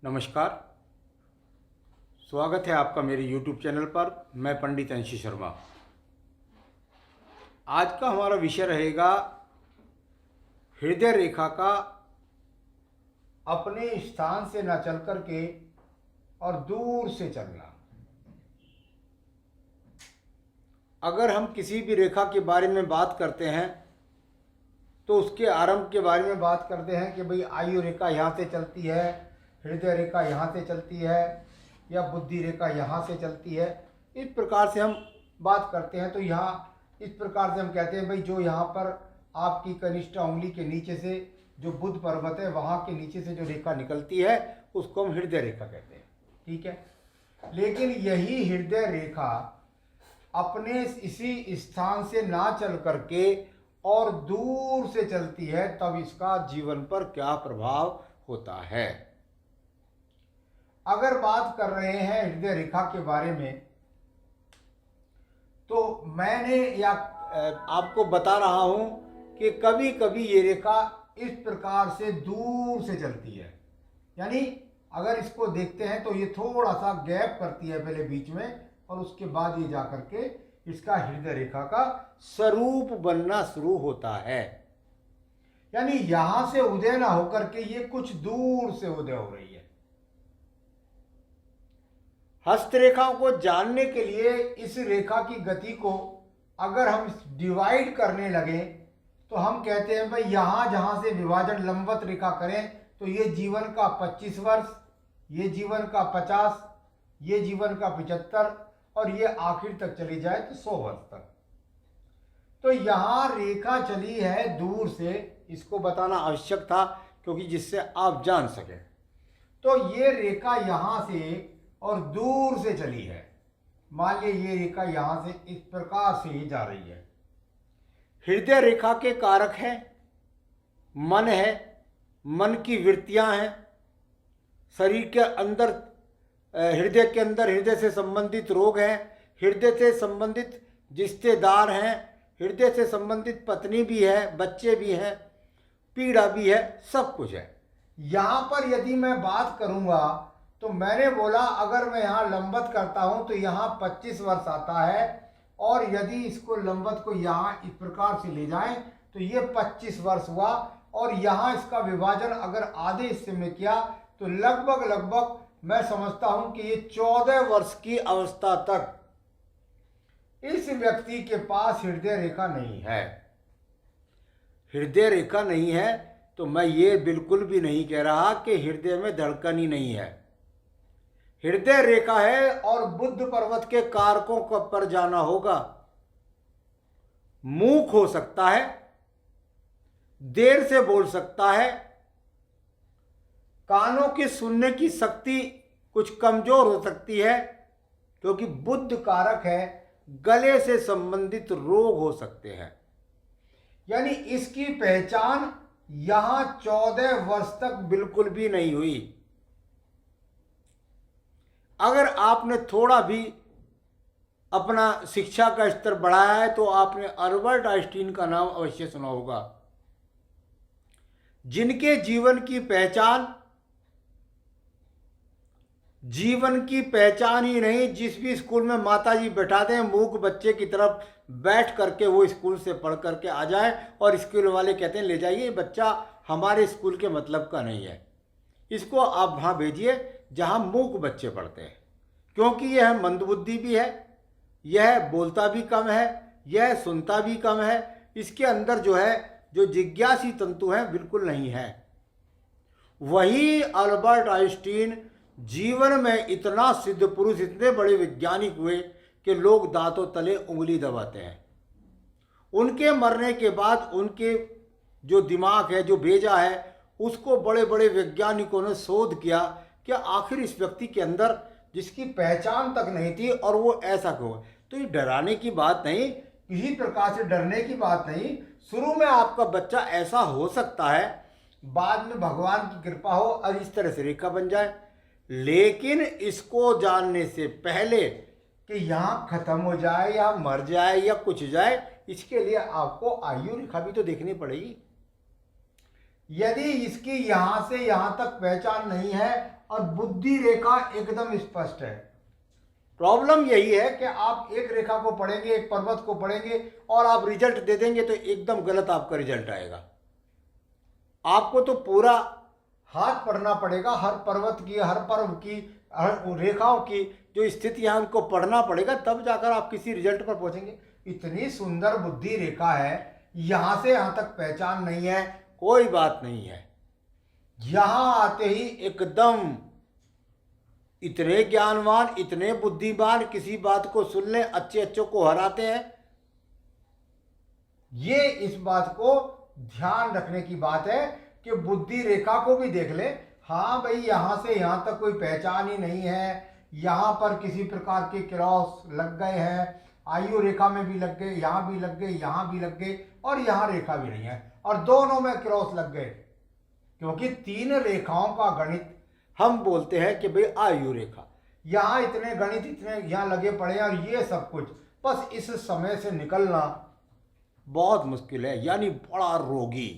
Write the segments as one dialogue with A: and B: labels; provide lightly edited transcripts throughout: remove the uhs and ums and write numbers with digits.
A: नमस्कार। स्वागत है आपका मेरे YouTube चैनल पर। मैं पंडित अंशी शर्मा। आज का हमारा विषय रहेगा हृदय रेखा का अपने स्थान से न चल कर के और दूर से चलना। अगर हम किसी भी रेखा के बारे में बात करते हैं तो उसके आरंभ के बारे में बात करते हैं कि भाई आयु रेखा यहाँ से चलती है, हृदय रेखा यहाँ से चलती है या बुद्धि रेखा यहाँ से चलती है। इस प्रकार से हम बात करते हैं। तो यहाँ इस प्रकार से हम कहते हैं भाई जो यहाँ पर आपकी कनिष्ठ उंगली के नीचे से जो बुध पर्वत है वहाँ के नीचे से जो रेखा निकलती है उसको हम हृदय रेखा कहते हैं। ठीक है, लेकिन यही हृदय रेखा अपने इसी स्थान से ना चल करके और दूर से चलती है, तब इसका जीवन पर क्या प्रभाव होता है। अगर बात कर रहे हैं हृदय रेखा के बारे में, तो मैंने या आपको बता रहा हूं कि कभी कभी ये रेखा इस प्रकार से दूर से चलती है। यानी अगर इसको देखते हैं तो ये थोड़ा सा गैप करती है पहले बीच में, और उसके बाद ये जाकर के इसका हृदय रेखा का स्वरूप बनना शुरू होता है। यानी यहां से उदय ना होकर के ये कुछ दूर से उदय हो रही है। हस्तरेखाओं को जानने के लिए इस रेखा की गति को अगर हम डिवाइड करने लगे तो हम कहते हैं भाई यहां जहां से विभाजन लंबवत रेखा करें तो ये जीवन का 25 वर्ष, ये जीवन का 50, ये जीवन का 75 और ये आखिर तक चली जाए तो 100 वर्ष तक। तो यहां रेखा चली है दूर से, इसको बताना आवश्यक था क्योंकि जिससे आप जान सकें। तो ये रेखा यहां से और दूर से चली है। मान लीजिए ये रेखा यहां से इस प्रकार से ही जा रही है। हृदय रेखा के कारक है मन है, मन की वृत्तियां हैं, शरीर के अंदर हृदय के अंदर हृदय से संबंधित रोग हैं, हृदय से संबंधित रिश्तेदार हैं, हृदय से संबंधित पत्नी भी है, बच्चे भी हैं, पीड़ा भी है, सब कुछ है। यहाँ पर यदि मैं बात करूँगा तो मैंने बोला अगर मैं यहाँ लंबवत करता हूँ तो यहाँ 25 वर्ष आता है, और यदि इसको लंबवत को यहाँ इस प्रकार से ले जाएं तो ये 25 वर्ष हुआ, और यहाँ इसका विभाजन अगर आधे हिस्से में किया तो लगभग मैं समझता हूँ कि ये 14 वर्ष की अवस्था तक इस व्यक्ति के पास हृदय रेखा नहीं है। हृदय रेखा नहीं है तो मैं ये बिल्कुल भी नहीं कह रहा कि हृदय में धड़कन ही नहीं है। हृदय रेखा है और बुध पर्वत के कारकों को पर जाना होगा। मूक हो सकता है, देर से बोल सकता है, कानों की सुनने की शक्ति कुछ कमजोर हो सकती है क्योंकि बुध कारक है, गले से संबंधित रोग हो सकते हैं। यानी इसकी पहचान यहां 14 वर्ष तक बिल्कुल भी नहीं हुई। अगर आपने थोड़ा भी अपना शिक्षा का स्तर बढ़ाया है तो आपने अल्बर्ट आइंस्टीन का नाम अवश्य सुना होगा, जिनके जीवन की पहचान ही नहीं। जिस भी स्कूल में माताजी बैठा दें, मूक बच्चे की तरफ बैठ करके वो स्कूल से पढ़ करके आ जाए और स्कूल वाले कहते हैं ले जाइए, बच्चा हमारे स्कूल के मतलब का नहीं है, इसको आप वहाँ भेजिए जहाँ मूक बच्चे पढ़ते हैं, क्योंकि यह मंदबुद्धि भी है, यह बोलता भी कम है, यह सुनता भी कम है, इसके अंदर जो जिज्ञासी तंतु हैं बिल्कुल नहीं है। वही अल्बर्ट आइंस्टीन जीवन में इतना सिद्ध पुरुष, इतने बड़े वैज्ञानिक हुए कि लोग दांतों तले उंगली दबाते हैं। उनके मरने के बाद उनके जो दिमाग है, जो भेजा है, उसको बड़े बड़े वैज्ञानिकों ने शोध किया कि आखिर इस व्यक्ति के अंदर जिसकी पहचान तक नहीं थी और वो ऐसा क्यों है। तो ये डराने की बात नहीं, किसी प्रकार से डरने की बात नहीं। शुरू में आपका बच्चा ऐसा हो सकता है, बाद में भगवान की कृपा हो और इस तरह से रेखा बन जाए, लेकिन इसको जानने से पहले कि यहाँ खत्म हो जाए या मर जाए या कुछ जाए, इसके लिए आपको आयु रेखा भी तो देखनी पड़ेगी। यदि इसकी यहां से यहां तक पहचान नहीं है और बुद्धि रेखा एकदम स्पष्ट है। प्रॉब्लम यही है कि आप एक रेखा को पढ़ेंगे, एक पर्वत को पढ़ेंगे और आप रिजल्ट दे देंगे तो एकदम गलत आपका रिजल्ट आएगा। आपको तो पूरा हाथ पढ़ना पड़ेगा, हर पर्वत की, हर पर्व की, हर रेखाओं की जो स्थितियां उनको पढ़ना पड़ेगा, तब जाकर आप किसी रिजल्ट पर पहुंचेंगे। इतनी सुंदर बुद्धि रेखा है, यहां से यहां तक पहचान नहीं है, कोई बात नहीं है। यहां आते ही एकदम इतने ज्ञानवान, इतने बुद्धिमान, किसी बात को सुन ले अच्छे अच्छों को हराते हैं। ये इस बात को ध्यान रखने की बात है कि बुद्धि रेखा को भी देख ले। हाँ भाई, यहां से यहां तक कोई पहचान ही नहीं है, यहां पर किसी प्रकार के क्रॉस लग गए हैं, आयु रेखा में भी लग गए, यहां भी लग गए, यहां भी लग गए और यहां रेखा भी नहीं है और दोनों में क्रॉस लग गए। क्योंकि 3 रेखाओं का गणित हम बोलते हैं कि भाई आयु रेखा, यहां इतने गणित इतने यहां लगे पड़े हैं और ये सब कुछ, बस इस समय से निकलना बहुत मुश्किल है, यानी बड़ा रोगी।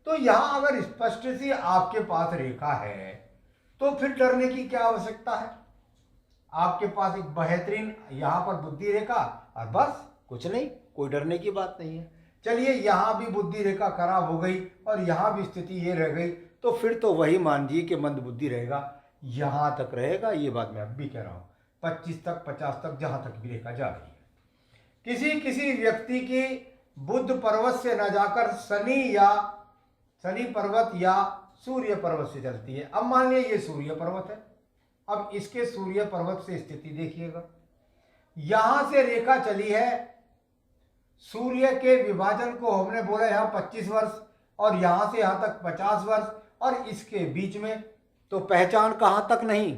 A: तो यहां अगर स्पष्ट सी आपके पास रेखा है तो फिर डरने की क्या आवश्यकता है। आपके पास एक बेहतरीन यहां पर बुद्धि रेखा और बस कुछ नहीं, कोई डरने की बात नहीं है। चलिए, यहां भी बुद्धि रेखा खराब हो गई और यहां भी स्थिति ये रह गई, तो फिर तो वही मान लीजिए कि मंद बुद्धि रहेगा, यहां तक रहेगा। ये बात मैं अब भी कह रहा हूं, 25 तक 50 तक जहां तक भी रेखा जा रही है। किसी किसी व्यक्ति की बुध पर्वत से न जाकर शनि पर्वत या सूर्य पर्वत से चलती है। अब मान लिया ये सूर्य पर्वत है, अब इसके सूर्य पर्वत से स्थिति देखिएगा। यहां से रेखा चली है, सूर्य के विभाजन को हमने बोला यहां 25 वर्ष और यहां से यहां तक 50 वर्ष और इसके बीच में, तो पहचान कहां तक नहीं,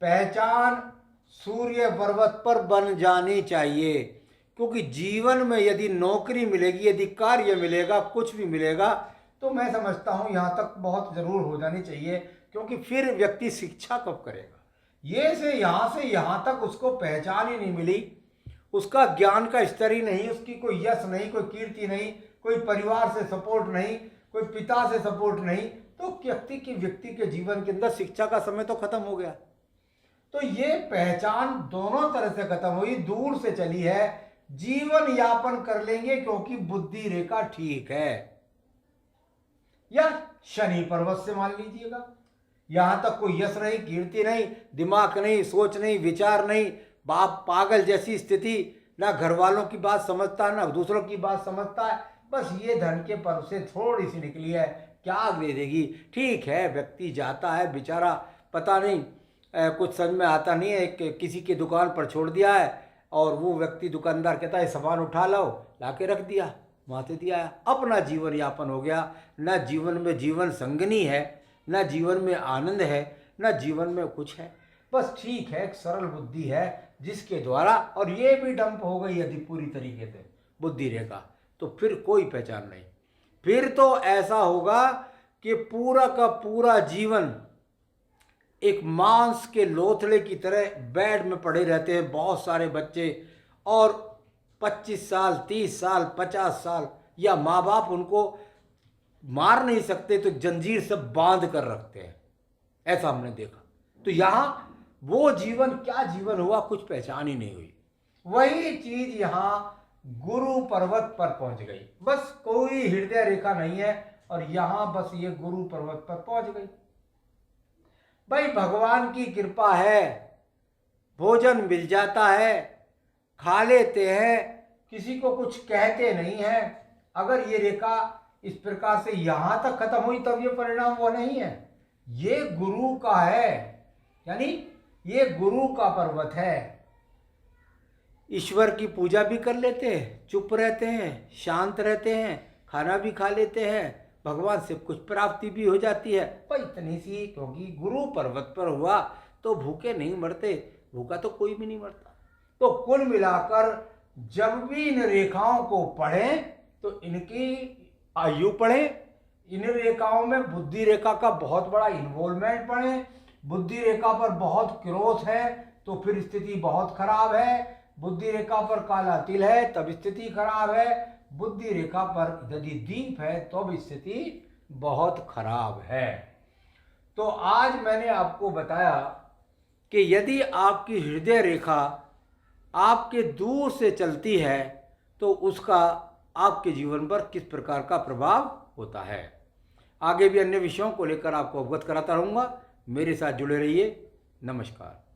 A: पहचान सूर्य पर्वत पर बन जानी चाहिए। क्योंकि जीवन में यदि नौकरी मिलेगी, यदि कार्य मिलेगा, कुछ भी मिलेगा, तो मैं समझता हूं यहां तक बहुत जरूर हो जानी चाहिए। क्योंकि फिर व्यक्ति शिक्षा कब करेगा। ये से यहां तक उसको पहचान ही नहीं मिली, उसका ज्ञान का स्तर ही नहीं, उसकी कोई यश नहीं, कोई कीर्ति नहीं, कोई परिवार से सपोर्ट नहीं, कोई पिता से सपोर्ट नहीं, तो व्यक्ति के जीवन के अंदर शिक्षा का समय तो खत्म हो गया। तो ये पहचान दोनों तरह से खत्म हुई, दूर से चली है, जीवन यापन कर लेंगे क्योंकि बुद्धि रेखा ठीक है। या शनि पर्वत से मान लीजिएगा, यहां तक कोई यश नहीं, कीर्ति नहीं, दिमाग नहीं, सोच नहीं, विचार नहीं, बाप पागल जैसी स्थिति, ना घर वालों की बात समझता है ना दूसरों की बात समझता है, बस ये धन के पर्व से थोड़ी सी निकली है, क्या दे देगी। ठीक है, व्यक्ति जाता है बेचारा, पता नहीं कुछ समझ में आता नहीं है, किसी की दुकान पर छोड़ दिया है और वो व्यक्ति दुकानदार कहता है सामान उठा लो, ला के रख दिया, माथे दिया, अपना जीवन यापन हो गया। न जीवन में जीवन संगनी है, न जीवन में आनंद है, न जीवन में कुछ है। बस ठीक है, एक सरल बुद्धि है जिसके द्वारा, और ये भी डंप हो गई यदि पूरी तरीके से बुद्धि रेखा, तो फिर कोई पहचान नहीं। फिर तो ऐसा होगा कि पूरा का पूरा जीवन एक मांस के लोथड़े की तरह बेड में पड़े रहते हैं बहुत सारे बच्चे, और 25 साल 30 साल 50 साल, या माँ बाप उनको मार नहीं सकते तो जंजीर से बांध कर रखते हैं, ऐसा हमने देखा। तो यहाँ वो जीवन क्या जीवन हुआ, कुछ पहचान ही नहीं हुई। वही चीज यहाँ गुरु पर्वत पर पहुंच गई, बस कोई हृदय रेखा नहीं है और यहाँ बस ये गुरु पर्वत पर पहुंच गई। भाई भगवान की कृपा है, भोजन मिल जाता है, खा लेते हैं, किसी को कुछ कहते नहीं है। अगर ये रेखा इस प्रकार से यहां तक खत्म हुई तब ये परिणाम वो नहीं है, ये गुरु का है, यानी ये गुरु का पर्वत है। ईश्वर की पूजा भी कर लेते हैं, चुप रहते हैं, शांत रहते हैं, खाना भी खा लेते हैं, भगवान से कुछ प्राप्ति भी हो जाती है, पर इतनी सी, क्योंकि गुरु पर्वत पर हुआ तो भूखे नहीं मरते, भूखा तो कोई भी नहीं मरता। तो कुल मिलाकर जब भी इन रेखाओं को पढ़ें तो इनकी आयु पढ़ें, इन रेखाओं में बुद्धि रेखा का बहुत बड़ा इन्वॉल्वमेंट पढ़ें। बुद्धि रेखा पर बहुत क्रोध है तो फिर स्थिति बहुत खराब है, बुद्धि रेखा पर काला तिल है तब स्थिति खराब है, बुद्धि रेखा पर यदि दीप है तो भी स्थिति बहुत खराब है। तो आज मैंने आपको बताया कि यदि आपकी हृदय रेखा आपके दूर से चलती है तो उसका आपके जीवन पर किस प्रकार का प्रभाव होता है। आगे भी अन्य विषयों को लेकर आपको अवगत कराता रहूँगा। मेरे साथ जुड़े रहिए। नमस्कार।